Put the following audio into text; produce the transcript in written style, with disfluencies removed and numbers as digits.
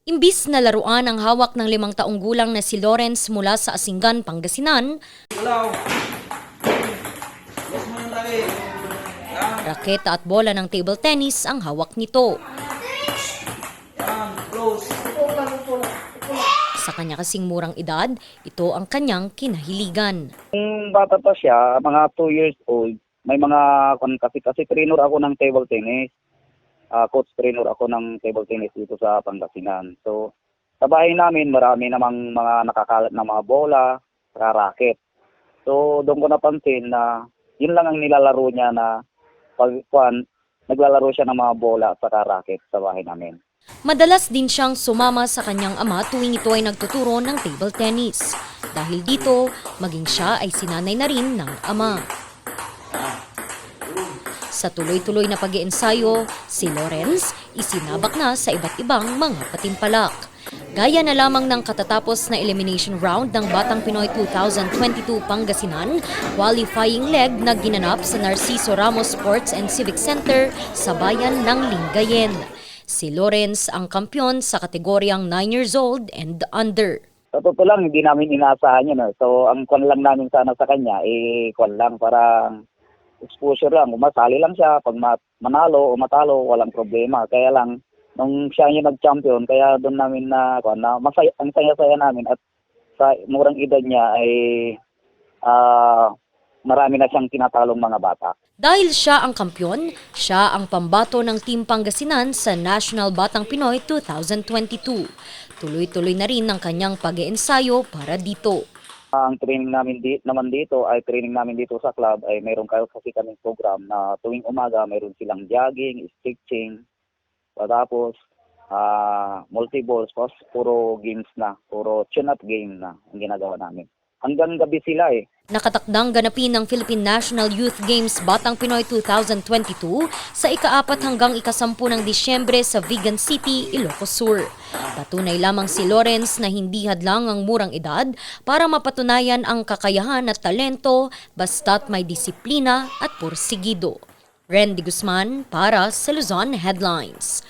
Imbis na laruan ang hawak ng 5 taong gulang na si Lawrence mula sa Asingan, Pangasinan, raketa at bola ng table tennis ang hawak nito. Sa kanya kasing murang edad, ito ang kanyang kinahiligan. Kung bata pa siya, mga 2 years old, may mga kasi trainer ako ng table tennis. Coach trainer ako ng table tennis dito sa Pangasinan. So, sa bahay namin, marami namang mga nakakalat na mga bola, saka racket. So, doon ko napansin na yun lang ang nilalaro niya na naglalaro siya ng mga bola at saka racket sa bahay namin. Madalas din siyang sumama sa kanyang ama tuwing ito ay nagtuturo ng table tennis. Dahil dito, maging siya ay sinanay na rin ng ama. Sa tuloy-tuloy na pag-iensayo, si Lawrence isinabak na sa iba't ibang mga patimpalak. Gaya na lamang ng katatapos na elimination round ng Batang Pinoy 2022 Pangasinan, qualifying leg na ginanap sa Narciso Ramos Sports and Civic Center sa bayan ng Lingayen. Si Lawrence ang kampyon sa kategoryang 9 years old and under. Sa totoo lang, hindi namin inaasahan yun. So, ang kwan lang namin sana sa kanya, kwan lang, parang exposure lang. Masali lang siya. Pag manalo o matalo, walang problema. Kaya lang, nung siya yung nag-champion, kaya doon namin masaya, ang saya-saya namin. At sa murang edad niya ay marami na siyang tinatalong mga bata. Dahil siya ang kampyon, siya ang pambato ng Team Pangasinan sa National Batang Pinoy 2022. Tuloy-tuloy na rin ang kanyang pag-iensayo para dito. Ang training namin dito ay training namin dito sa club ay mayroon kasi kaming program na tuwing umaga mayroon silang jogging, stretching, tapos multi-balls, puro games na, puro tune-up game na ang ginagawa namin. Hanggang gabi sila Nakatakdang ganapin ng Philippine National Youth Games Batang Pinoy 2022 sa ika-4 hanggang ika-10 ng Disyembre sa Vigan City, Ilocos Sur. Patunay lamang si Lawrence na hindi hadlang ang murang edad para mapatunayan ang kakayahan at talento basta't may disiplina at pursigido. Randy Guzman para sa Luzon Headlines.